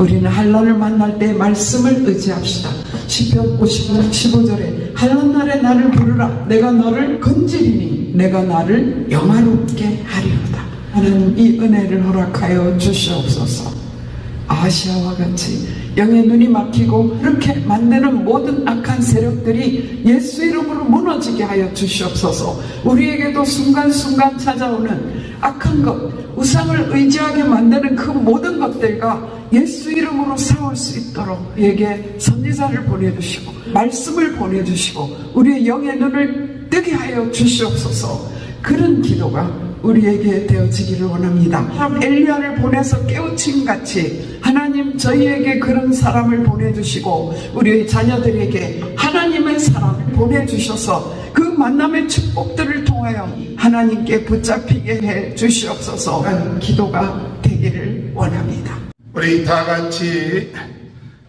우리는 한란을 만날 때 말씀을 의지합시다. 시편 50편 15절에 한란 날에 나를 부르라. 내가 너를 건지리니 내가 나를 영화롭게 하리로다. 하나님 이 은혜를 허락하여 주시옵소서. 아시아와 같이 영의 눈이 막히고 그렇게 만드는 모든 악한 세력들이 예수 이름으로 무너지게 하여 주시옵소서. 우리에게도 순간순간 찾아오는 악한 것, 우상을 의지하게 만드는 그 모든 것들과 예수 이름으로 싸울 수 있도록 우리에게 선지자를 보내주시고 말씀을 보내주시고 우리의 영의 눈을 뜨게 하여 주시옵소서. 그런 기도가 우리에게 되어지기를 원합니다. 엘리야를 보내서 깨우침 같이 하나님 저희에게 그런 사람을 보내주시고 우리의 자녀들에게 하나님의 사람을 보내주셔서 그 만남의 축복들을 통하여 하나님께 붙잡히게 해 주시옵소서. 그런 기도가 되기를 원합니다. 우리 다 같이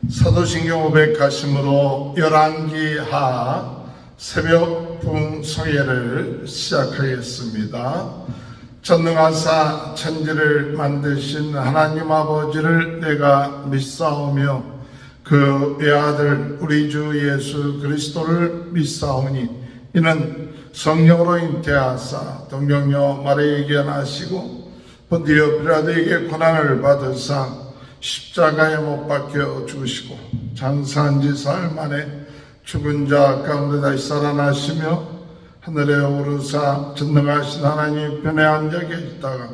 사도신경 500가심으로 열왕기하 새벽 부흥소예를 시작하겠습니다. 전능하사 천지를 만드신 하나님 아버지를 내가 믿사오며 그 외아들 우리 주 예수 그리스도를 믿사오니 이는 성령으로 잉태하사 동정녀 마리아에게 나시고 본디오 빌라도에게 고난을 받으사 십자가에 못 박혀 죽으시고 장사한 지 사흘 만에 죽은 자 가운데 다시 살아나시며 하늘에 오르사 전능하신 하나님 편에 앉아 계시다가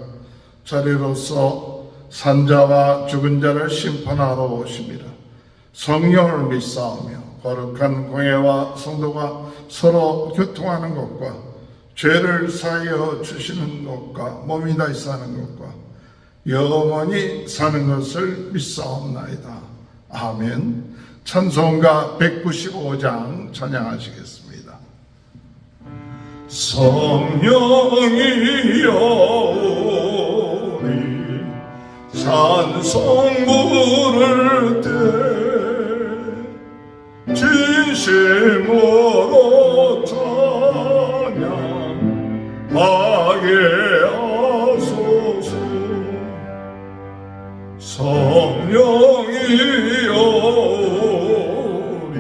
자리로서 산자와 죽은 자를 심판하러 오십니다. 성령을 믿사오며 거룩한 공회와 성도가 서로 교통하는 것과 죄를 사하여 주시는 것과 몸이 다시 사는 것과 영원히 사는 것을 믿사옵나이다. 아멘. 찬송가 195장 찬양하시겠습니다. 성령이여 우리 찬송 부를 때 진심으로 찬양하게 하소서. 성령이여 우리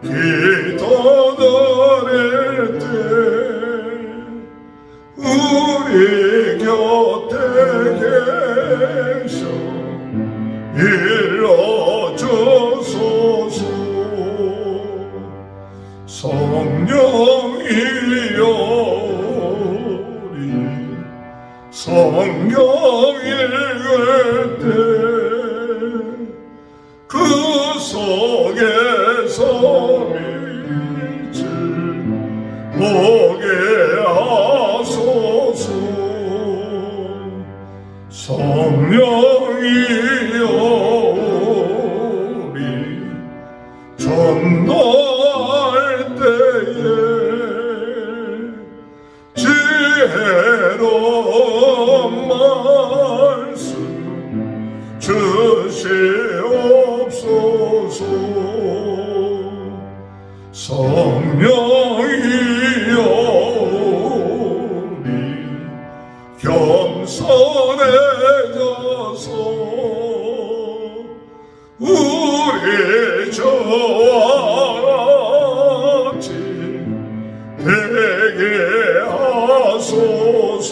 기도 드릴 때 우리 곁에 계셔 일러주소서. 성령이여 우리 성령 읽을 때 그 속에서 빛을 보게 하소서. 성령이여 우리 전도할 때에 지혜로운 말씀 주시옵소서. 성령이여 우리 겸손해져서 우리 저와 같이 되게 하소서.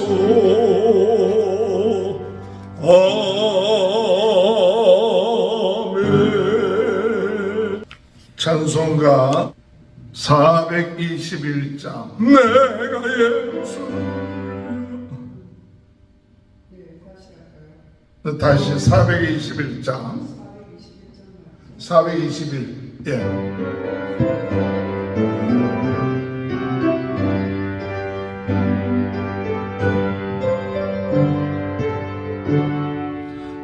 아멘. 찬송가 421장 내가 예수. 다시 421장 421.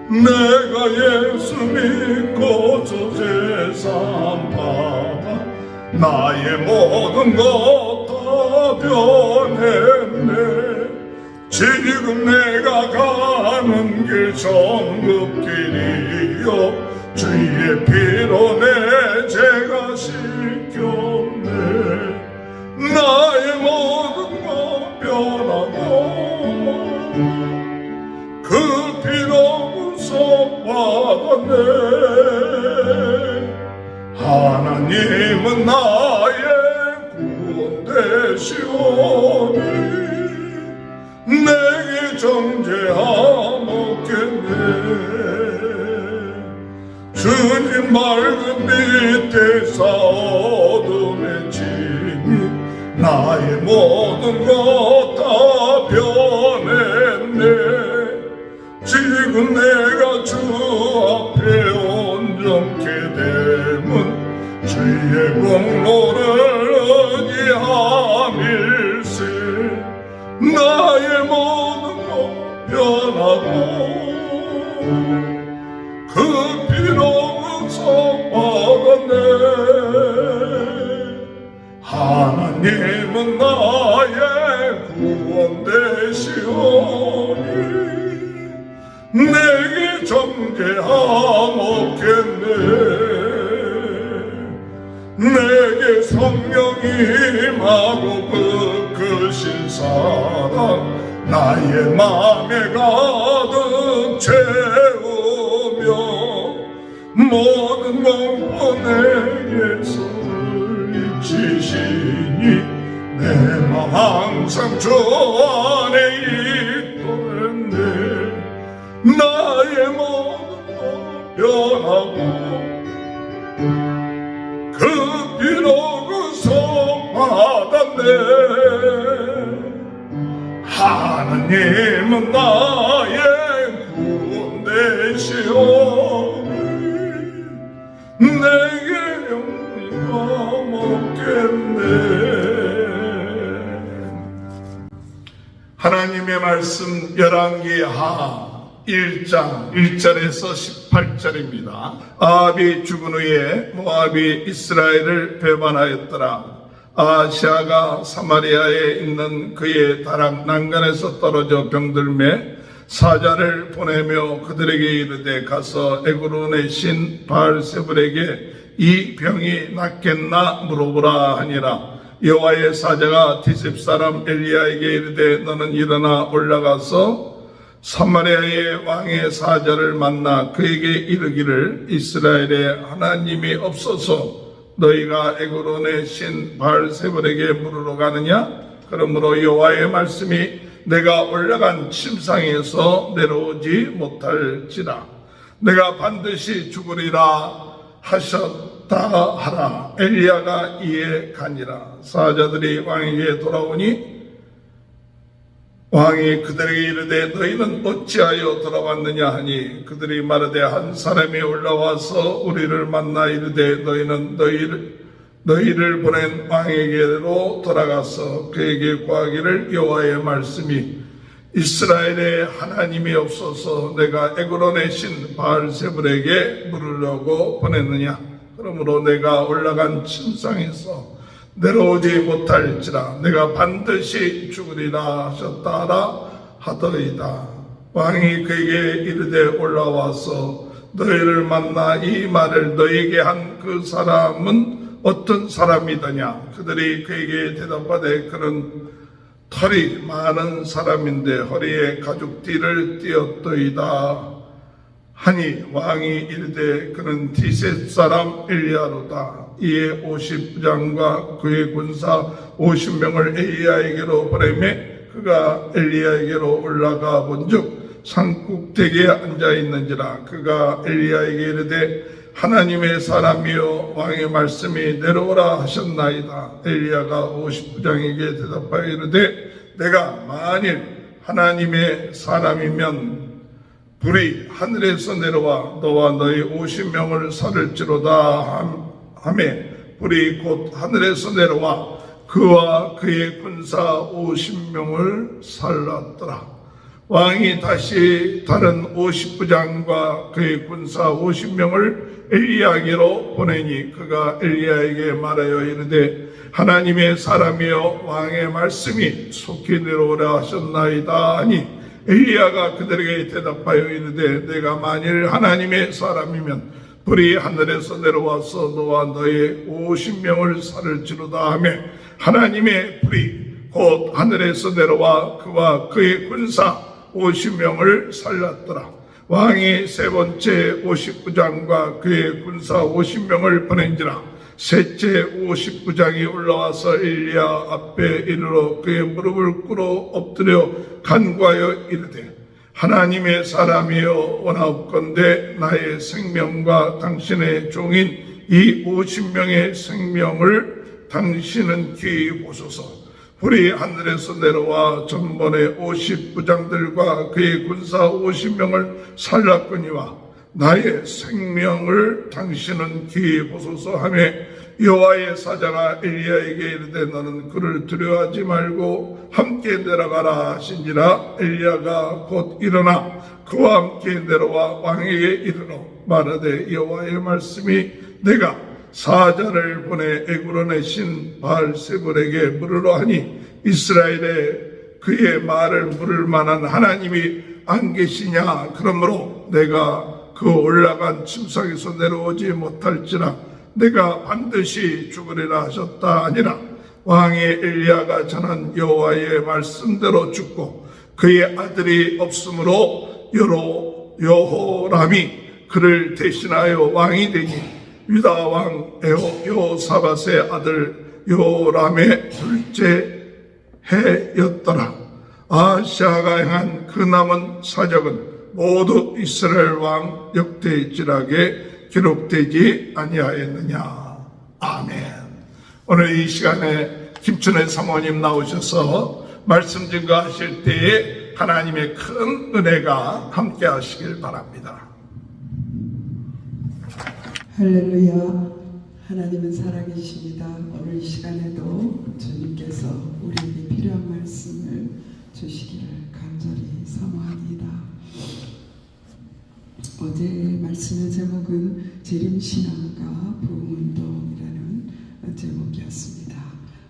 내가 예수 믿고 저 재산 받아 나의 모든 것 다 변했네. 지금 내가 가는 길 정급길이요 주의 피로 내 죄가 씻겼네. 나의 모든 것 변하고 그 피로 구속받 받았네. 하나님은 나의 구원 되시오니 내게 정죄함없겠네. 주님 맑은 빛에서 어둠에 지니 나의 모든 것 다 변했네. 지금 내가 주 앞에 온전케 됨은 주의 공로를 의지함일세. 나의 모든 것 변하고 그 피로 구속받았네. 하나님은 나의 구원 되시오니 내게 정죄함없겠네. 내게 성령이 임하고 크신 사랑 나의 맘에 가득 채우며 모든 공포 내게서 잊히시니 내 맘 항상 주 안에 있도록 나의 모든 것 변하고 그 피로 구속받았네. 하나님은 나의 구원 되시오니 내게 영리가 없겠네. 하나님의 말씀 열왕기하 1장 1절에서 18절입니다. 아합이 죽은 후에 모압이 이스라엘을 배반하였더라. 아하시아가 사마리아에 있는 그의 다락 난간에서 떨어져 병들매 사자를 보내며 그들에게 이르되 가서 에그론의 신 바알세불에게 이 병이 낫겠나 물어보라 하니라. 여호와의 사자가 디셉 사람 엘리야에게 이르되 너는 일어나 올라가서 사마리아의 왕의 사자를 만나 그에게 이르기를 이스라엘에 하나님이 없어서 너희가 에그론의 신 바알세불에게 물으러 가느냐? 그러므로 여호와의 말씀이 내가 올라간 침상에서 내려오지 못할지라. 내가 반드시 죽으리라 하셨다 하라. 엘리야가 이에 가니라. 사자들이 왕에게 돌아오니 왕이 그들에게 이르되 너희는 어찌하여 돌아왔느냐 하니 그들이 말하되 한 사람이 올라와서 우리를 만나 이르되 너희는 너희를 보낸 왕에게로 돌아가서 그에게 구하기를 여호와의 말씀이 이스라엘에 하나님이 없어서 내가 에그론의 신 바알세불에게 물으려고 보냈느냐. 그러므로 내가 올라간 침상에서 내려오지 못할지라. 내가 반드시 죽으리라 하셨다라 하더이다. 왕이 그에게 이르되 올라와서 너희를 만나 이 말을 너희에게 한 그 사람은 어떤 사람이더냐. 그들이 그에게 대답하되 그는 털이 많은 사람인데 허리에 가죽띠를 띄었더이다 하니 왕이 이르되 그는 디셋 사람 엘리야로다. 이에 50부장과 그의 군사 50명을 엘리야에게로 보내매 그가 엘리야에게로 올라가 본즉 산꼭대기에 앉아있는지라. 그가 엘리야에게 이르되 하나님의 사람이여 왕의 말씀이 내려오라 하셨나이다. 엘리야가 50부장에게 대답하여 이르되 내가 만일 하나님의 사람이면 불이 하늘에서 내려와 너와 너희 50명을 살을지로다 하매 불이 곧 하늘에서 내려와 그와 그의 군사 50명을 살랐더라. 왕이 다시 다른 50부장과 그의 군사 50명을 엘리야에게로 보내니 그가 엘리야에게 말하여 이르되 하나님의 사람이여 왕의 말씀이 속히 내려오라 하셨나이다 하니 엘리야가 그들에게 대답하여 이르되 내가 만일 하나님의 사람이면 불이 하늘에서 내려와서 너와 너의 50명을 살을지로다 하며 하나님의 불이 곧 하늘에서 내려와 그와 그의 군사 50명을 살랐더라. 왕이 세 번째 59장과 그의 군사 50명을 보낸지라. 셋째 59장이 올라와서 엘리야 앞에 이르러 그의 무릎을 꿇어 엎드려 간구하여 이르되 하나님의 사람이여 원하옵건대 나의 생명과 당신의 종인 이 50명의 생명을 당신은 귀히 보소서. 불이 하늘에서 내려와 전번에 50부장들과 그의 군사 50명을 살랐거니와 나의 생명을 당신은 귀히 보소서 하며 여호와의 사자가 엘리야에게 이르되 너는 그를 두려워하지 말고 함께 내려가라 하신지라. 엘리야가 곧 일어나 그와 함께 내려와 왕에게 이르러 말하되 여호와의 말씀이 내가 사자를 보내 애굽으로 내신 바알세불에게 물으러 하니 이스라엘에 그의 말을 물을 만한 하나님이 안 계시냐. 그러므로 내가 그 올라간 침상에서 내려오지 못할지라 내가 반드시 죽으리라 하셨다 아니라. 왕의 엘리야가 전한 여호와의 말씀대로 죽고 그의 아들이 없으므로 여호람이 그를 대신하여 왕이 되니 유다 왕 여호사밧의 아들 여호람의 둘째 해였더라. 아하시아가 행한 그 남은 사적은 모두 이스라엘 왕 역대지락에 기록되지 아니하였느냐. 아멘. 오늘 이 시간에 김춘혜 사모님 나오셔서 말씀 증거하실 때에 하나님의 큰 은혜가 함께 하시길 바랍니다. 할렐루야. 하나님은 살아계십니다. 오늘 이 시간에도 주님께서 우리에게 필요한 말씀을 주시기를 간절히 사모합니다. 어제 말씀의 제목은 재림신앙과 부흥운동이라는 제목이었습니다.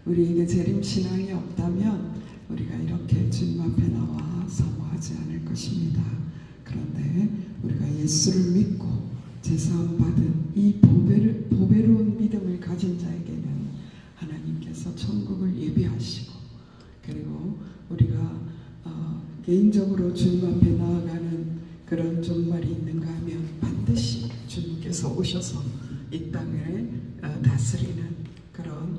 우리에게 재림신앙이 없다면 우리가 이렇게 주님 앞에 나와 사모하지 않을 것입니다. 그런데 우리가 예수를 믿고 제사함 받은 이 보배로운 믿음을 가진 자에게는 하나님께서 천국을 예비하시고, 그리고 우리가 개인적으로 주님 앞에 나아가는 그런 종말이 있는가 하면 반드시 주님께서 오셔서 이 땅을 다스리는 그런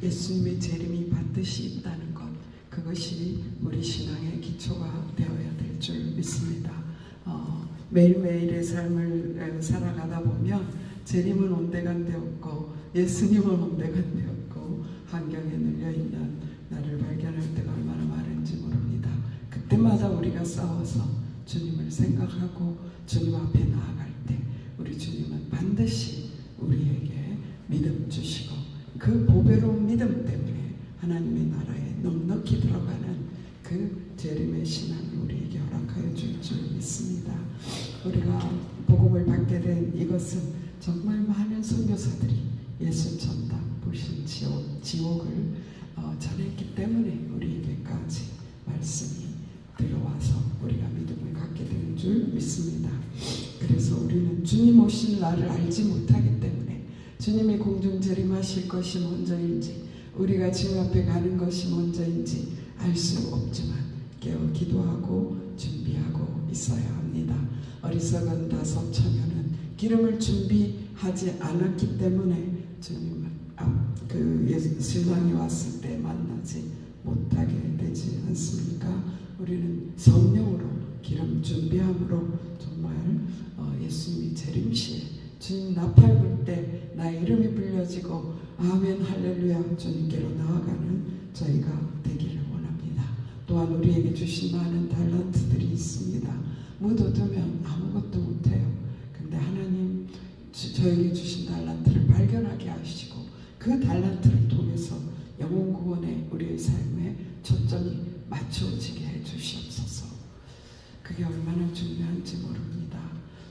예수님의 재림이 반드시 있다는 것, 그것이 우리 신앙의 기초가 되어야 될 줄 믿습니다. 매일매일의 삶을 살아가다 보면 재림은 온데간데 없고 예수님은 온데간데 없고 환경에 눌려있는 나를 발견할 때가 얼마나 많은지 모릅니다. 그때마다 우리가 싸워서 주님을 생각하고 주님 앞에 나아갈 때 우리 주님은 반드시 우리에게 믿음 주시고 그 보배로운 믿음 때문에 하나님의 나라에 넉넉히 들어가는 그 재림의 신앙을 우리에게 허락하여 줄 줄 믿습니다. 우리가 복음을 받게 된 이것은 정말 많은 선교사들이 예수 전당 불신 지옥을 전했기 때문에 우리에게까지 말씀이 들어와서 우리가 믿음을 갖게 되는 줄 믿습니다. 그래서 우리는 주님 오신 날을 알지 못하기 때문에 주님이 공중 재림하실 것이 먼저인지 우리가 주님 앞에 가는 것이 먼저인지 알 수 없지만 깨어 기도하고 준비하고 있어야 합니다. 어리석은 다섯 처녀는 기름을 준비하지 않았기 때문에 주님 신랑이 왔을 때 만나지 못하게 되지 않습니까? 우리는 성령으로 기름 준비함으로 정말 예수님이 재림시에 주님 나팔 불 때 나의 이름이 불려지고 아멘 할렐루야 주님께로 나아가는 저희가 되기를 원합니다. 또한 우리에게 주신 많은 달란트들이 있습니다. 묻어두면 아무것도 못해요. 근데 하나님 저에게 주신 달란트를 발견하게 하시고 그 달란트를 통해서 영혼 구원에 우리의 삶에 초점이 맞춰지게 해주시옵소서. 그게 얼마나 중요한지 모릅니다.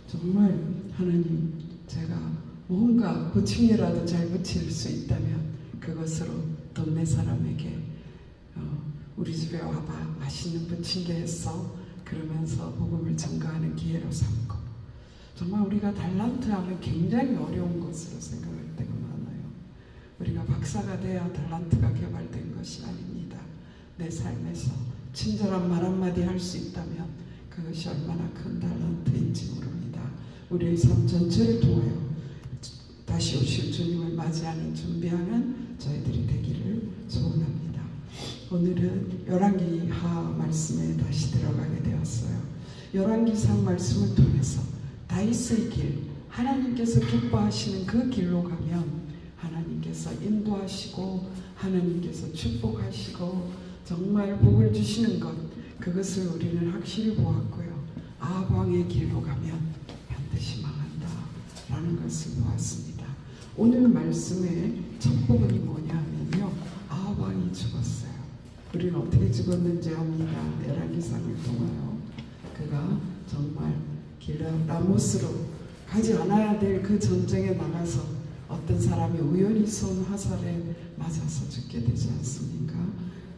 정말 하나님 제가 뭔가 부침개라도 잘 부칠 수 있다면 그것으로 동네 사람에게 우리 집에 와봐 맛있는 부침개 했어 그러면서 복음을 전가하는 기회로 삼고, 정말 우리가 달란트 하면 굉장히 어려운 것으로 생각할 때가 많아요. 우리가 박사가 돼야 달란트가 개발된 것이 아닙니다. 내 삶에서 친절한 말 한마디 할 수 있다면 그것이 얼마나 큰 달란트인지 모릅니다. 우리의 삶 전체를 통하여 다시 오실 주님을 맞이하는 준비하는 저희들이 되기를 소원합니다. 오늘은 열왕기하 말씀에 다시 들어가게 되었어요. 열왕기상 말씀을 통해서 다윗의 길, 하나님께서 기뻐하시는 그 길로 가면 하나님께서 인도하시고 하나님께서 축복하시고 정말 복을 주시는 것, 그것을 우리는 확실히 보았고요. 아합 왕의 길로 가면 반드시 망한다 라는 것을 보았습니다. 오늘 말씀의 첫 부분이 뭐냐 하면요, 아합 왕이 죽었어요. 우리는 어떻게 죽었는지 압니다. 열왕기상을 통하여 그가 정말 라모스로 가지 않아야 될 그 전쟁에 나가서 어떤 사람이 우연히 쏜 화살에 맞아서 죽게 되지 않습니까?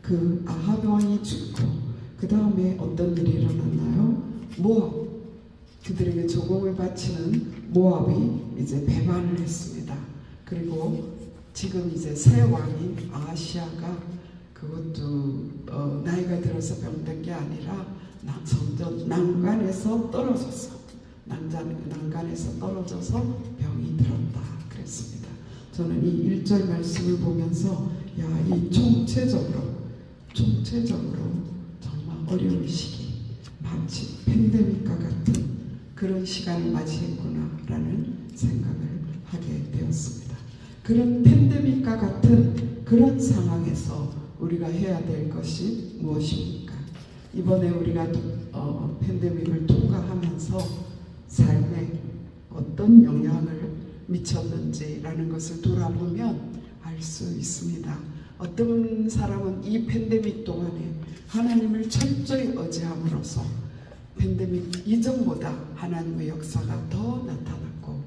그 아합 왕이 죽고 그 다음에 어떤 일이 일어났나요? 모압, 그들에게 조공을 바치는 모압이 이제 배반을 했습니다. 그리고 지금 이제 새 왕인 아하시아가 그것도 나이가 들어서 병든 게 아니라 점점 난간에서 떨어졌어. 난간에서 떨어져서 병이 들었다 그랬습니다. 저는 이 1절 말씀을 보면서 이 총체적으로 정말 어려운 시기, 마치 팬데믹과 같은 그런 시간을 맞이했구나라는 생각을 하게 되었습니다. 그런 팬데믹과 같은 그런 상황에서 우리가 해야 될 것이 무엇입니까? 이번에 우리가 팬데믹을 통과하면서 삶에 어떤 영향을 미쳤는지라는 것을 돌아보면 알 수 있습니다. 어떤 사람은 이 팬데믹 동안에 하나님을 철저히 의지함으로써 팬데믹 이전보다 하나님의 역사가 더 나타났고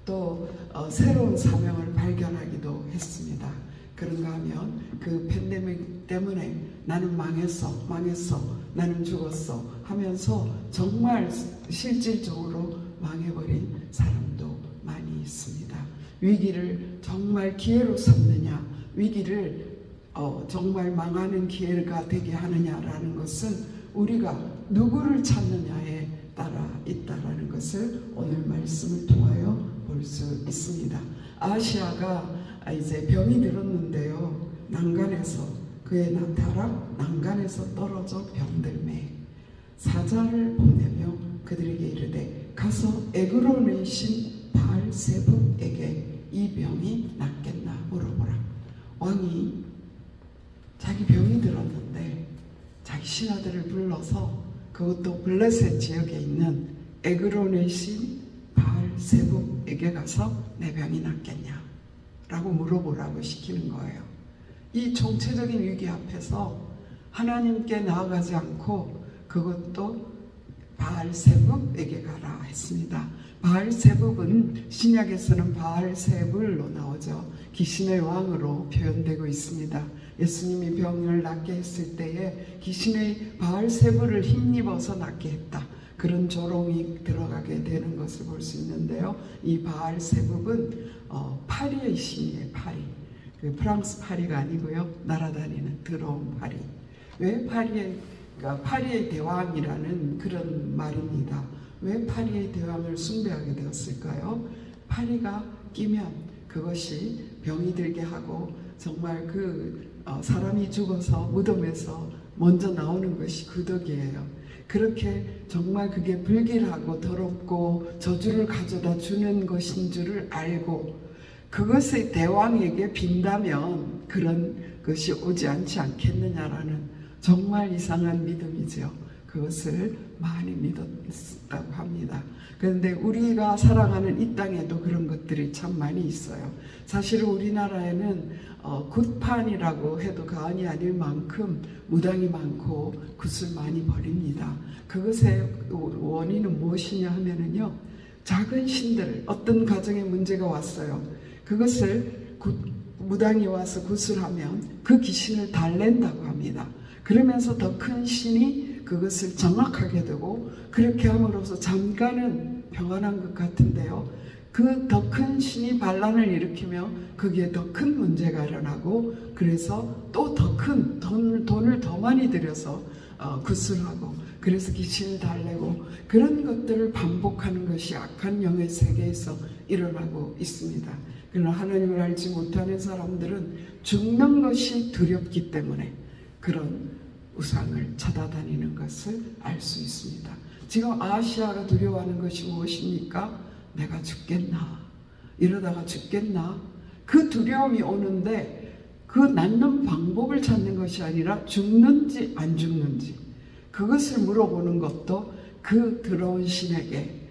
또 새로운 사명을 발견하기도 했습니다. 그런가 하면 그 팬데믹 때문에 나는 망했어, 나는 죽었어 하면서 정말 실질적으로 망해버린 사람도 많이 있습니다. 위기를 정말 기회로 삼느냐, 위기를 정말 망하는 기회가 되게 하느냐라는 것은 우리가 누구를 찾느냐에 따라 있다라는 것을 오늘 말씀을 통하여 볼 수 있습니다. 아시아가 이제 병이 들었는데요, 난간에서 그의 다락 난간에서 떨어져 병들매 사자를 보내며 그들에게 이르되 가서 에그론의 신 바알세불에게 이 병이 낫겠나 물어보라. 왕이 자기 병이 들었는데 자기 신하들을 불러서 그것도 블레셋 지역에 있는 에그론의 신 바알세불에게 가서 내 병이 낫겠냐 라고 물어보라고 시키는 거예요. 이 총체적인 위기 앞에서 하나님께 나아가지 않고 그것도 바알세불에게 가라 했습니다. 바알세불은 신약에서는 바알세불로 나오죠. 귀신의 왕으로 표현되고 있습니다. 예수님이 병을 낫게 했을 때에 귀신의 바알세불을 힘입어서 낫게 했다. 그런 조롱이 들어가게 되는 것을 볼 수 있는데요. 이 바알세불은 파리의 신이에요. 파리. 프랑스 파리가 아니고요. 날아다니는 더러운 파리. 왜 파리의 대왕이라는 그런 말입니다. 왜 파리의 대왕을 숭배하게 되었을까요? 파리가 끼면 그것이 병이 들게 하고 정말 사람이 죽어서 무덤에서 먼저 나오는 것이 그 덕이에요. 그렇게 정말 그게 불길하고 더럽고 저주를 가져다 주는 것인 줄을 알고 그것의 대왕에게 빈다면 그런 것이 오지 않지 않겠느냐라는 정말 이상한 믿음이죠. 그것을 많이 믿었다고 합니다. 그런데 우리가 살아가는 이 땅에도 그런 것들이 참 많이 있어요. 사실 우리나라에는 굿판이라고 해도 과언이 아닐 만큼 무당이 많고 굿을 많이 버립니다. 그것의 원인은 무엇이냐 하면은요, 작은 신들, 어떤 가정에 문제가 왔어요. 그것을 무당이 와서 굿을 하면 그 귀신을 달랜다고 합니다. 그러면서 더 큰 신이 그것을 정확하게 되고 그렇게 함으로써 잠깐은 평안한 것 같은데요, 그 더 큰 신이 반란을 일으키며 거기에 더 큰 문제가 일어나고 그래서 또 더 큰 돈을 더 많이 들여서 굿을 하고 그래서 귀신을 달래고 그런 것들을 반복하는 것이 악한 영의 세계에서 일어나고 있습니다. 그러나 하나님을 알지 못하는 사람들은 죽는 것이 두렵기 때문에 그런 우상을 찾아다니는 것을 알 수 있습니다. 지금 아시아가 두려워하는 것이 무엇입니까? 내가 죽겠나? 이러다가 죽겠나? 그 두려움이 오는데 그 낫는 방법을 찾는 것이 아니라 죽는지 안 죽는지 그것을 물어보는 것도 그 더러운 신에게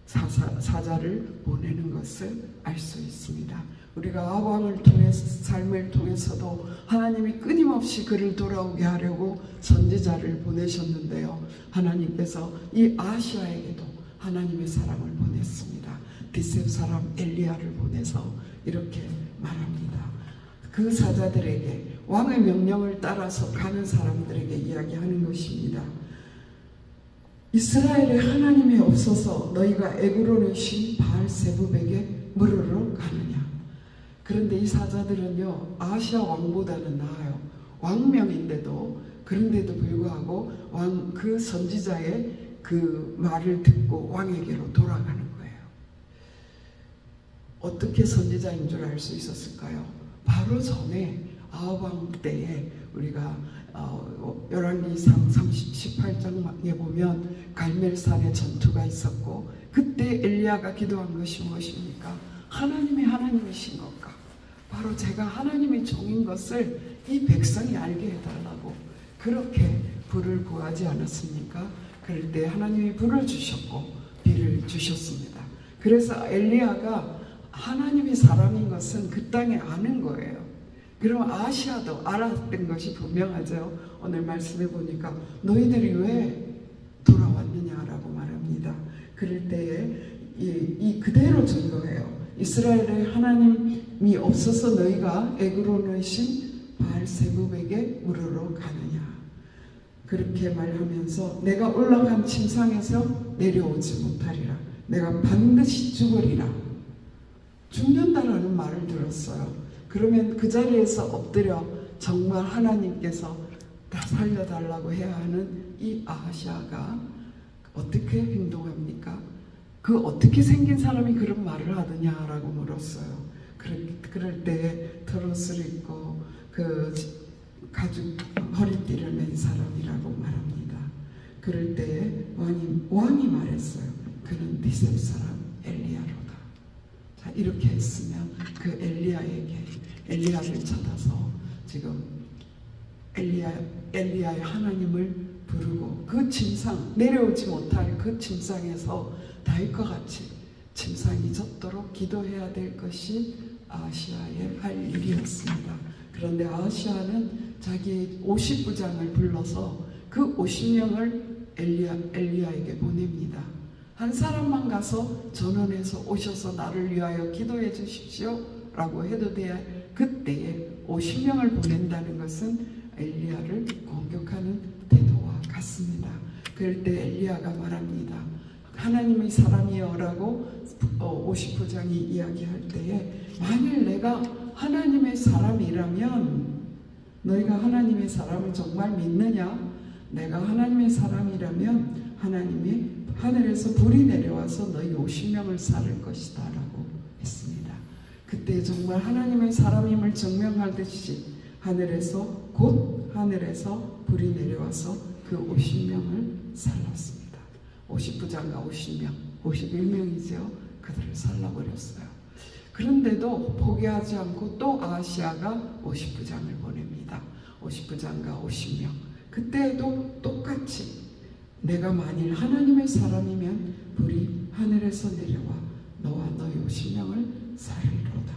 사자를 보내는 것을 알 수 있습니다. 우리가 아방을 통해서 삶을 통해서도 하나님이 끊임없이 그를 돌아오게 하려고 선지자를 보내셨는데요. 하나님께서 이 아시아에게도 하나님의 사람을 보냈습니다. 디셉 사람 엘리야를 보내서 이렇게 말합니다. 그 사자들에게 왕의 명령을 따라서 가는 사람들에게 이야기하는 것입니다. 이스라엘에 하나님이 없어서 너희가 에그론의 신 바알세붑에게 물으러 가느냐. 그런데 이 사자들은요 아시아 왕보다는 나아요. 왕명인데도 그런데도 불구하고 그 선지자의 그 말을 듣고 왕에게로 돌아가는 거예요. 어떻게 선지자인 줄 알 수 있었을까요? 바로 전에 아합왕 때에 우리가 열왕기상 18장에 보면 갈멜산에 전투가 있었고 그때 엘리야가 기도한 것이 무엇입니까? 하나님이 하나님이신 것과 바로 제가 하나님의 종인 것을 이 백성이 알게 해달라고 그렇게 불을 구하지 않았습니까? 그럴 때 하나님이 불을 주셨고 비를 주셨습니다. 그래서 엘리야가 하나님의 사람인 것은 그 땅에 아는 거예요. 그럼 아시아도 알았던 것이 분명하죠. 오늘 말씀해 보니까 너희들이 왜 돌아왔느냐라고 말합니다. 그럴 때에 이 그대로 증거해요. 이스라엘에 하나님이 없어서 너희가 에그론의 신 바알세붑에게 물으러 가느냐. 그렇게 말하면서 내가 올라간 침상에서 내려오지 못하리라. 내가 반드시 죽으리라. 죽는다라는 말을 들었어요. 그러면 그 자리에서 엎드려 정말 하나님께서 다 살려달라고 해야 하는 이 아하시아가 어떻게 행동합니까? 그 어떻게 생긴 사람이 그런 말을 하느냐라고 물었어요. 그럴 때에 털옷을 입고 그 가죽 허리띠를 맨 사람이라고 말합니다. 그럴 때에 왕이 말했어요. 그는 디셉 사람 엘리야로다. 자, 이렇게 했으면 그 엘리야를 찾아서 지금 엘리야의 하나님을 부르고 그 침상 내려오지 못할 그 침상에서 다윗과 같이 침상이 젖도록 기도해야 될 것이 아시아의 할 일이었습니다. 그런데 아시아는 자기 50부장을 불러서 그 50명을 엘리야에게 보냅니다. 한 사람만 가서 전원해서 오셔서 나를 위하여 기도해 주십시오 라고 해도 돼야 그때에 50명을 보낸다는 것은 엘리야를 공격하는 태도와 같습니다. 그럴 때 엘리야가 말합니다. 하나님의 사람이여라고 50부장이 이야기할 때에 만일 내가 하나님의 사람이라면 너희가 하나님의 사람을 정말 믿느냐? 내가 하나님의 사람이라면 하나님이 하늘에서 불이 내려와서 너희 50명을 살릴 것이다 라고 했습니다. 그때 정말 하나님의 사람임을 증명하듯이 하늘에서 불이 내려와서 그 50명을 살랐습니다. 50부장과 50명, 51명이죠. 그들을 살라버렸어요. 그런데도 포기하지 않고 또 아시아가 50부장을 보냅니다. 50부장과 50명. 그때도 똑같이 내가 만일 하나님의 사람이면 불이 하늘에서 내려와 너와 너희 50명을 살리로다.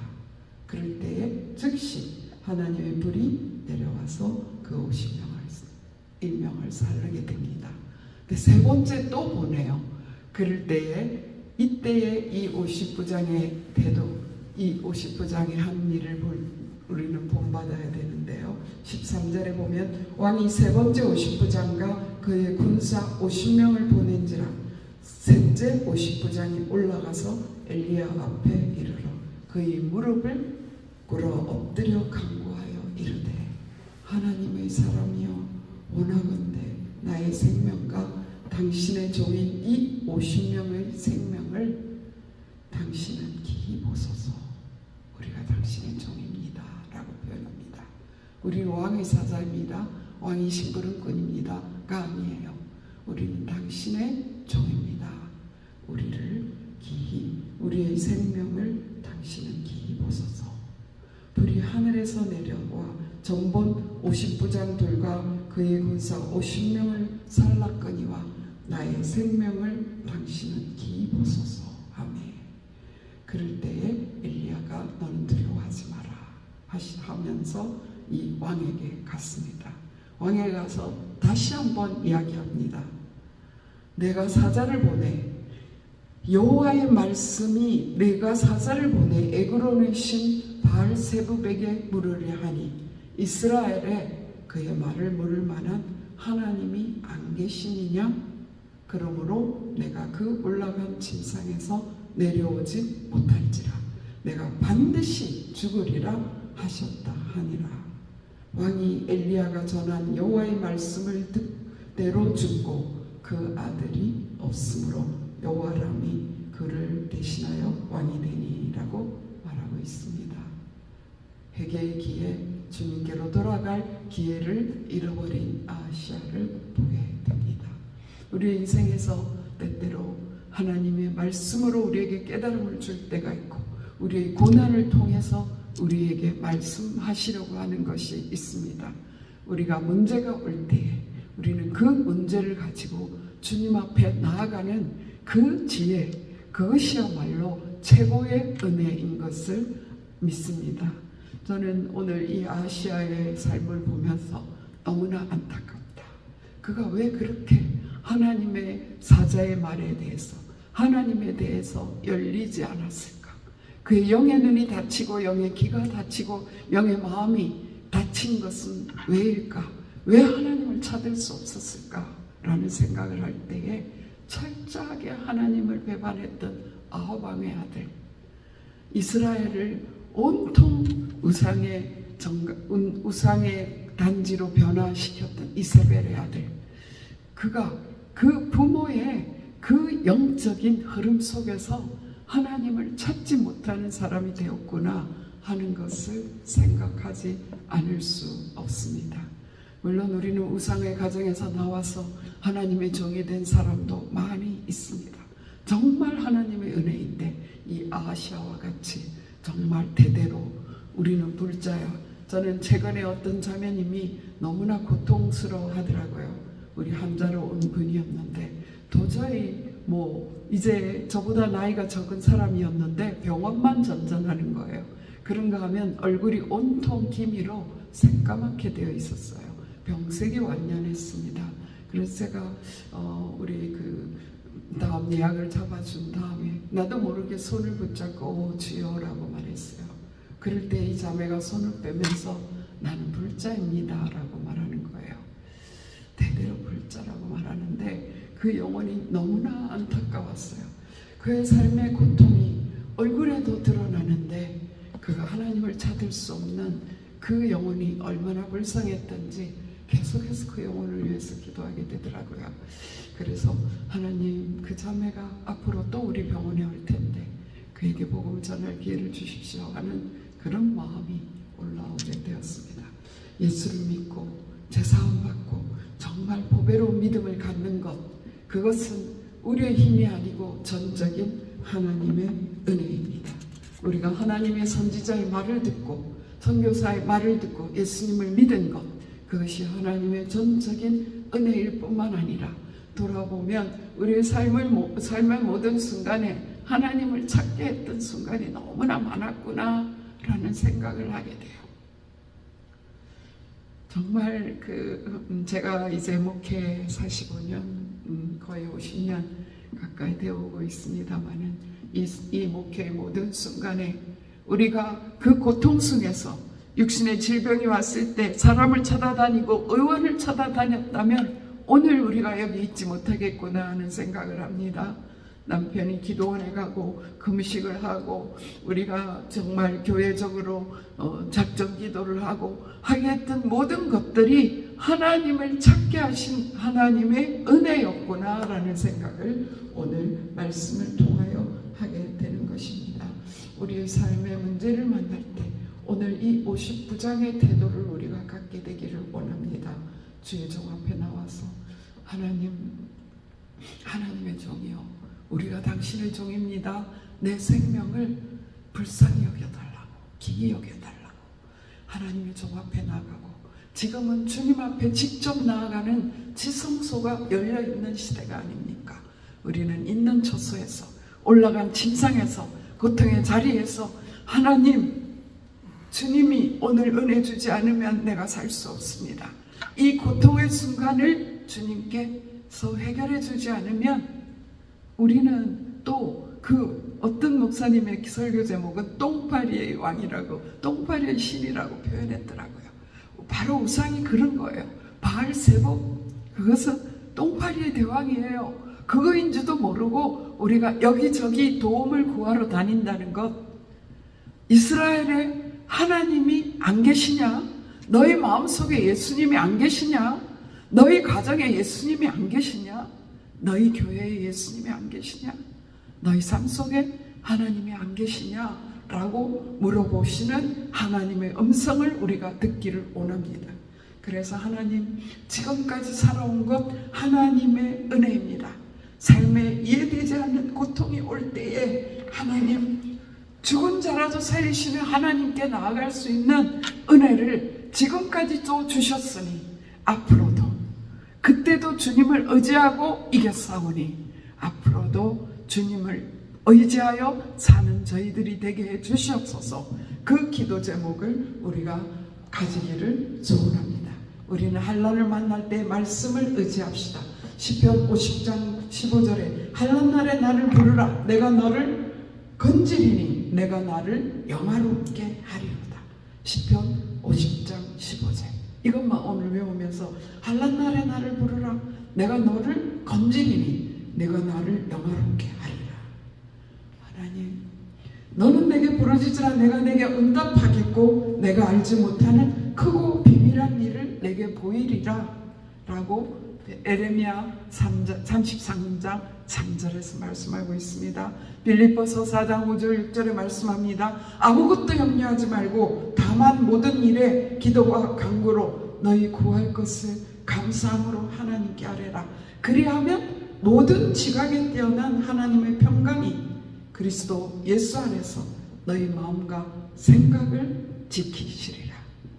그럴 때에 즉시 하나님의 불이 내려와서 그 51명을 살리게 됩니다. 세 번째 또 보내요. 그럴 때에 이때에 이 50부장의 태도, 이 50부장의 한 일을 우리는 본받아야 되는데요. 13절에 보면 왕이 세 번째 50부장과 그의 군사 50명을 보낸지라 셋째 50부장이 올라가서 엘리야 앞에 이르러 그의 무릎을 꿇어 엎드려 간구하여 이르되 하나님의 사람이여 원하건대 나의 생명과 당신의 종인 이 50명의 생명을 당신은 기히 보소서. 우리가 당신의 종입니다 라고 표현합니다. 우리는 왕의 사자입니다. 왕이 심부름꾼입니다가 아니에요. 우리는 당신의 종입니다. 우리를 기히, 우리의 생명을 당신은 기히 보소서. 불이 하늘에서 내려와 전본 50부장들과 그의 군사 50명을 살랐거니와 나의 생명을 당신은 기히 보소서. 아멘. 그럴 때에 엘리야가 너는 두려워하지 마라 하면서 이 왕에게 갔습니다. 왕에 가서 다시 한번 이야기합니다. 내가 사자를 보내, 여호와의 말씀이 내가 사자를 보내 에그론의 신 바알세부백에 물으려 하니 이스라엘에 그의 말을 물을 만한 하나님이 안 계시느냐? 그러므로 내가 그 올라간 침상에서 내려오지 못할지라 내가 반드시 죽으리라 하셨다 하니라. 왕이 엘리야가 전한 여호와의 말씀을 듣대로 죽고 그 아들이 없으므로 여호와람이 그를 대신하여 왕이 되니라고 말하고 있습니다. 회개의 기회, 주님께로 돌아갈 기회를 잃어버린 아하시야를 보게 됩니다. 우리의 인생에서 때때로 하나님의 말씀으로 우리에게 깨달음을 줄 때가 있고 우리의 고난을 통해서 우리에게 말씀하시려고 하는 것이 있습니다. 우리가 문제가 올 때에 우리는 그 문제를 가지고 주님 앞에 나아가는 그 지혜, 그것이야말로 최고의 은혜인 것을 믿습니다. 저는 오늘 이 아하시야의 삶을 보면서 너무나 안타깝다. 그가 왜 그렇게 하나님의 사자의 말에 대해서 하나님에 대해서 열리지 않았을까? 그의 영의 눈이 닫히고 영의 귀가 닫히고 영의 마음이 닫힌 것은 왜일까? 왜 하나님을 찾을 수 없었을까? 라는 생각을 할 때에 철저하게 하나님을 배반했던 아합 왕의 아들, 이스라엘을 온통 우상의 단지로 변화시켰던 이세벨의 아들, 그가 그 부모의 그 영적인 흐름 속에서 하나님을 찾지 못하는 사람이 되었구나 하는 것을 생각하지 않을 수 없습니다. 물론 우리는 우상의 가정에서 나와서 하나님의 종이 된 사람도 많이 있습니다. 정말 하나님의 은혜인데 이 아하시야와 같이 정말 대대로 우리는 불자야. 저는 최근에 어떤 자매님이 너무나 고통스러워 하더라고요. 우리 한자로 온 분이었는데 도저히 이제 저보다 나이가 적은 사람이었는데 병원만 전전하는 거예요. 그런가 하면 얼굴이 온통 기미로 새까맣게 되어 있었어요. 병색이 완연했습니다. 그래서 제가 우리 다음 예약을 잡아준 다음에 나도 모르게 손을 붙잡고 주여라고 말했어요. 그럴 때 이 자매가 손을 빼면서 나는 불자입니다 라고 말하는 거예요. 대대로 불자라고 말하는데 그 영혼이 너무나 안타까웠어요. 그의 삶의 고통이 얼굴에도 드러나는데 그가 하나님을 찾을 수 없는 그 영혼이 얼마나 불쌍했던지 계속해서 그 영혼을 위해서 기도하게 되더라고요. 그래서 하나님, 그 자매가 앞으로 또 우리 병원에 올 텐데 그에게 복음을 전할 기회를 주십시오 하는 그런 마음이 올라오게 되었습니다. 예수를 믿고 제사함 받고 정말 보배로운 믿음을 갖는 것, 그것은 우리의 힘이 아니고 전적인 하나님의 은혜입니다. 우리가 하나님의 선지자의 말을 듣고 선교사의 말을 듣고 예수님을 믿은 것, 그것이 하나님의 전적인 은혜일 뿐만 아니라 돌아보면 우리의 삶의 모든 순간에 하나님을 찾게 했던 순간이 너무나 많았구나 라는 생각을 하게 돼요. 정말 제가 이제 목회 45년 거의 50년 가까이 되어오고 있습니다만은 이 목회의 모든 순간에 우리가 그 고통 속에서 육신의 질병이 왔을 때 사람을 찾아다니고 의원을 찾아다녔다면 오늘 우리가 여기 있지 못하겠구나 하는 생각을 합니다. 남편이 기도원에 가고 금식을 하고 우리가 정말 교회적으로 작전 기도를 하고 하겠던 모든 것들이 하나님을 찾게 하신 하나님의 은혜였구나라는 생각을 오늘 말씀을 통하여 하게 되는 것입니다. 우리의 삶의 문제를 만날 때 오늘 이 59장의 태도를 우리가 갖게 되기를 원합니다. 주의 종 앞에 나와서 하나님의 종이요, 우리가 당신의 종입니다. 내 생명을 불쌍히 여겨달라고, 기이 여겨달라고 하나님의 종 앞에 나가고, 지금은 주님 앞에 직접 나아가는 지성소가 열려있는 시대가 아닙니까? 우리는 있는 처소에서, 올라간 침상에서, 고통의 자리에서 하나님, 주님이 오늘 은혜 주지 않으면 내가 살 수 없습니다. 이 고통의 순간을 주님께서 해결해 주지 않으면 우리는 또 그 어떤 목사님의 설교 제목은 똥파리의 왕이라고, 똥파리의 신이라고 표현했더라고요. 바로 우상이 그런 거예요. 바알세복, 그것은 똥파리의 대왕이에요. 그거인지도 모르고 우리가 여기저기 도움을 구하러 다닌다는 것. 이스라엘의 하나님이 안 계시냐? 너희 마음속에 예수님이 안 계시냐? 너희 가정에 예수님이 안 계시냐? 너희 교회에 예수님이 안 계시냐? 너희 삶 속에 하나님이 안 계시냐? 라고 물어보시는 하나님의 음성을 우리가 듣기를 원합니다. 그래서 하나님, 지금까지 살아온 것 하나님의 은혜입니다. 삶에 이해되지 않는 고통이 올 때에 하나님, 죽은 자라도 살리시는 하나님께 나아갈 수 있는 은혜를 지금까지 또 주셨으니 앞으로도, 그때도 주님을 의지하고 이겼사오니 앞으로도 주님을 의지하여 사는 저희들이 되게 해 주시옵소서. 그 기도 제목을 우리가 가지기를 소원합니다. 우리는 한란을 만날 때 말씀을 의지합시다. 시편 50장 15절에 한란날에 나를 부르라, 내가 너를 건지리니 내가 나를 영화롭게 하리로다. 시편 50장 15절. 이것만 오늘 외우면서 한란날에 나를 부르라, 내가 너를 건지리니 내가 나를 영화롭게 하리라. 하나님, 너는 내게 부르짖으라, 내가 내게 응답하겠고 내가 알지 못하는 크고 비밀한 일을 내게 보이리라 라고 에레미야 33장 3절에서 말씀하고 있습니다. 빌립보서 4장 5절 6절에 말씀합니다. 아무것도 염려하지 말고 다만 모든 일에 기도와 간구로 너희 구할 것을 감사함으로 하나님께 아뢰라. 그리하면 모든 지각에 뛰어난 하나님의 평강이 그리스도 예수 안에서 너희 마음과 생각을 지키시리라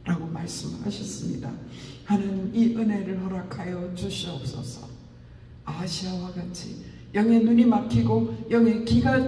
라고 말씀하셨습니다. 하나님, 이 은혜를 허락하여 주시옵소서. 아시아와 같이 영의 눈이 막히고 영의 귀가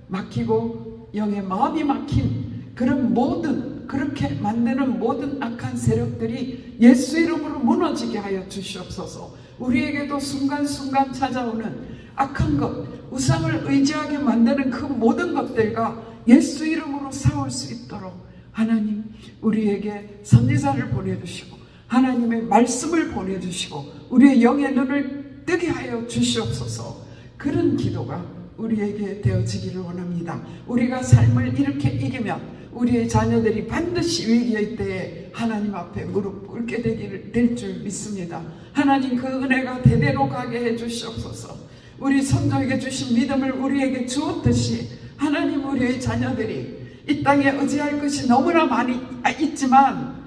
막히고 영의 마음이 막힌 그런 모든, 그렇게 만드는 모든 악한 세력들이 예수 이름으로 무너지게 하여 주시옵소서. 우리에게도 순간순간 찾아오는 악한 것, 우상을 의지하게 만드는 그 모든 것들과 예수 이름으로 싸울 수 있도록 하나님, 우리에게 선지자를 보내주시고 하나님의 말씀을 보내주시고 우리의 영의 눈을 뜨게 하여 주시옵소서. 그런 기도가 우리에게 되어지기를 원합니다. 우리가 삶을 이렇게 이기면 우리의 자녀들이 반드시 위기의 때에 하나님 앞에 무릎 꿇게 될 줄 믿습니다. 하나님, 그 은혜가 대대로 가게 해 주시옵소서. 우리 선조에게 주신 믿음을 우리에게 주었듯이 하나님, 우리의 자녀들이 이 땅에 의지할 것이 너무나 많이 있지만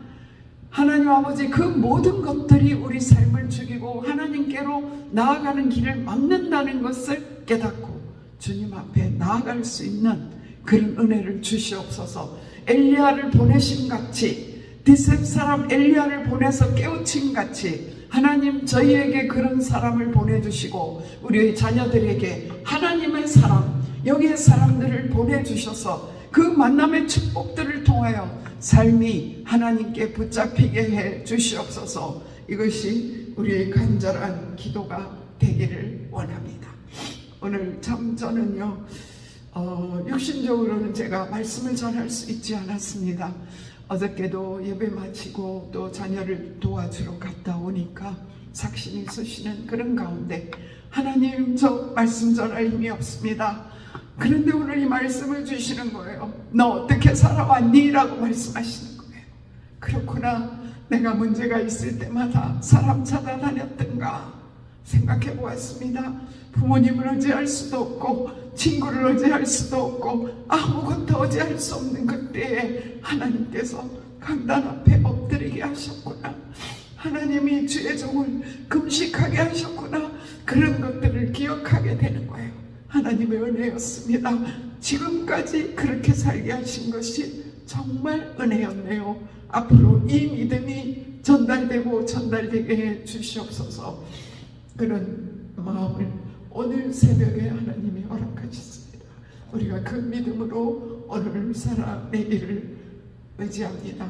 하나님 아버지, 그 모든 것들이 우리 삶을 죽이고 하나님께로 나아가는 길을 막는다는 것을 깨닫고 주님 앞에 나아갈 수 있는 그런 은혜를 주시옵소서. 엘리야를 보내신 같이, 디셉 사람 엘리야를 보내서 깨우친 같이 하나님, 저희에게 그런 사람을 보내주시고 우리의 자녀들에게 하나님의 사람, 영의 사람들을 보내주셔서 그 만남의 축복들을 통하여 삶이 하나님께 붙잡히게 해 주시옵소서. 이것이 우리의 간절한 기도가 되기를 원합니다. 오늘 참 저는요, 육신적으로는 제가 말씀을 전할 수 있지 않았습니다. 어저께도 예배 마치고 또 자녀를 도와주러 갔다 오니까 삭신이 쓰시는 그런 가운데 하나님, 저 말씀 전할 힘이 없습니다. 그런데 오늘 이 말씀을 주시는 거예요. 너 어떻게 살아왔니? 라고 말씀하시는 거예요. 그렇구나. 내가 문제가 있을 때마다 사람 찾아다녔던가 생각해 보았습니다. 부모님을 의지할 수도 없고 친구를 의지할 수도 없고 아무것도 의지할 수 없는 그때에 하나님께서 강단 앞에 엎드리게 하셨구나. 하나님이 주의 종을 금식하게 하셨구나. 그런 것들을 기억하게 되는 거예요. 하나님의 은혜였습니다. 지금까지 그렇게 살게 하신 것이 정말 은혜였네요. 앞으로 이 믿음이 전달되고 전달되게 해 주시옵소서. 그런 마음을 오늘 새벽에 하나님이 허락하셨습니다. 우리가 그 믿음으로 오늘 살아내기를 의지합니다.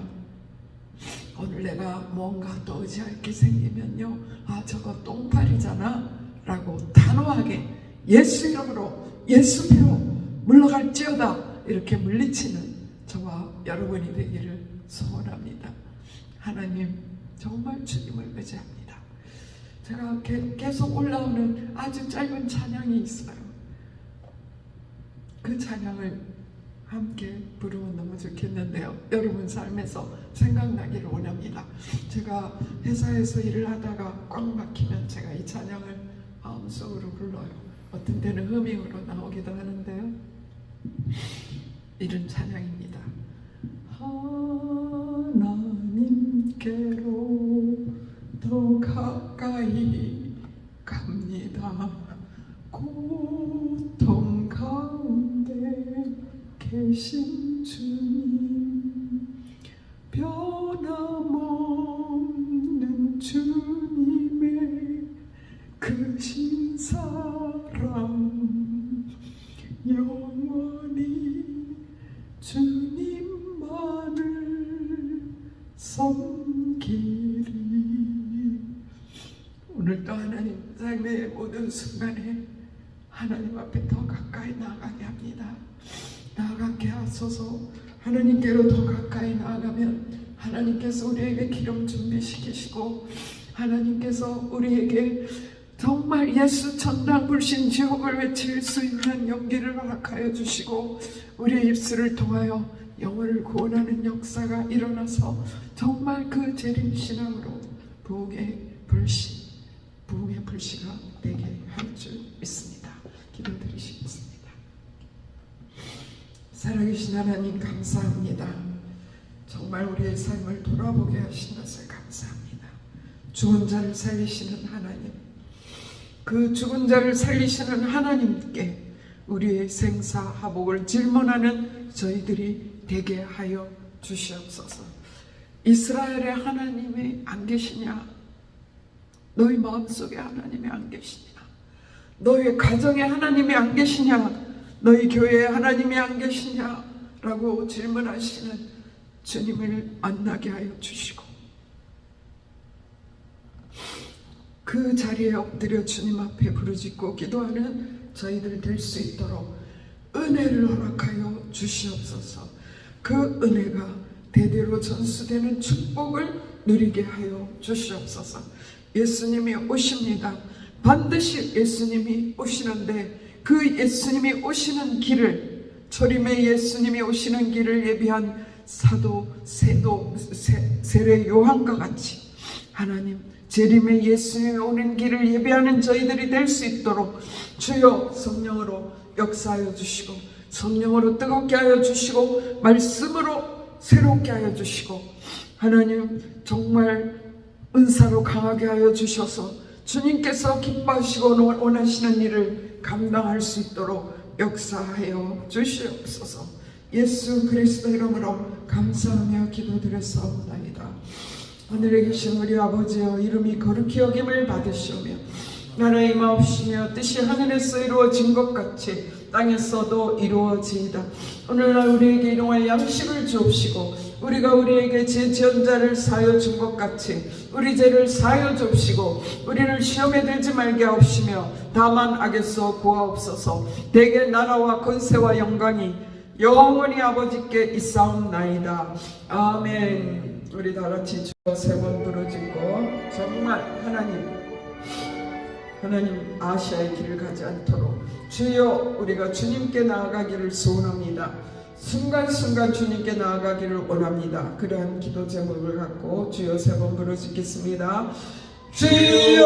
오늘 내가 뭔가 또 의지할 게 생기면요, 아 저거 똥파리잖아 라고 단호하게 예수 이름으로 예수 피로 물러갈지어다 이렇게 물리치는 저와 여러분이 되기를 소원합니다. 하나님 정말 주님을 의지합니다. 제가 계속 올라오는 아주 짧은 찬양이 있어요. 그 찬양을 함께 부르면 너무 좋겠는데요. 여러분 삶에서 생각나기를 원합니다. 제가 회사에서 일을 하다가 꽉 막히면 제가 이 찬양을 마음속으로 불러요. 어떤 때는 흐밍으로 나오기도 하는데요. 이런 찬양입니다. 하나님께로 더 가까이 갑니다. 고통 가운데 계신 주님, 변함없는 주님의 크신 사랑, 영원히 주님만을 섬기리. 오늘도 하나님 삶의 모든 순간에 하나님 앞에 더 가까이 나아가게 합니다. 나아가게 하소서. 하나님께로 더 가까이 나아가면 하나님께서 우리에게 기름 준비시키시고 하나님께서 우리에게 정말 예수 천당 불신 지옥을 외칠 수 있는 용기를 허락하여 주시고 우리의 입술을 통하여 영혼을 구원하는 역사가 일어나서 정말 그 재림신앙으로 부흥의 불씨가 되게 할 줄 믿습니다. 기도드리시겠습니다. 살아계신 하나님 감사합니다. 정말 우리의 삶을 돌아보게 하신 것을 감사합니다. 죽은 자를 살리시는 하나님, 그 죽은 자를 살리시는 하나님께 우리의 생사하복을 질문하는 저희들이 되게 하여 주시옵소서. 이스라엘의 하나님이 안 계시냐? 너희 마음속에 하나님이 안 계시냐? 너희 가정에 하나님이 안 계시냐? 너희 교회에 하나님이 안 계시냐? 라고 질문하시는 주님을 만나게 하여 주시고 그 자리에 엎드려 주님 앞에 부르짖고 기도하는 저희들 될 수 있도록 은혜를 허락하여 주시옵소서. 그 은혜가 대대로 전수되는 축복을 누리게 하여 주시옵소서. 예수님이 오십니다. 반드시 예수님이 오시는데 그 예수님이 오시는 길을, 초림의 예수님이 오시는 길을 예비한 사도 세례 요한과 같이 하나님 재림의 예수님이 오는 길을 예배하는 저희들이 될 수 있도록 주여 성령으로 역사하여 주시고 성령으로 뜨겁게 하여 주시고 말씀으로 새롭게 하여 주시고 하나님 정말 은사로 강하게 하여 주셔서 주님께서 기뻐하시고 원하시는 일을 감당할 수 있도록 역사하여 주시옵소서. 예수 그리스도 이름으로 감사하며 기도드렸사옵나이다. 하늘에 계신 우리 아버지여, 이름이 거룩히 여김을 받으시오며 나라의 마옵시며 뜻이 하늘에서 이루어진 것 같이 땅에서도 이루어지이다. 오늘날 우리에게 일용할 양식을 주옵시고 우리가 우리에게 죄 지은 자를 사하여 준 것 같이 우리 죄를 사하여 줍시고 우리를 시험에 들지 말게 하옵시며 다만 악에서 구하옵소서. 대개 나라와 권세와 영광이 영원히 아버지께 있사옵나이다. 아멘. 우리 다 같이 주여 세 번 부르짖고 정말 하나님 아시아의 길을 가지 않도록 주여 우리가 주님께 나아가기를 소원합니다. 순간순간 주님께 나아가기를 원합니다. 그러한 기도 제목을 갖고 주여 세 번 부르짖겠습니다. 주여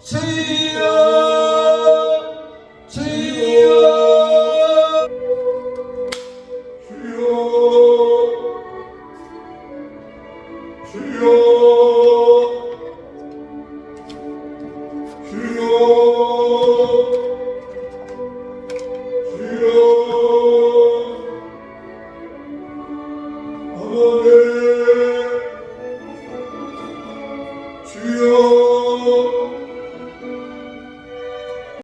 주여 주여 주여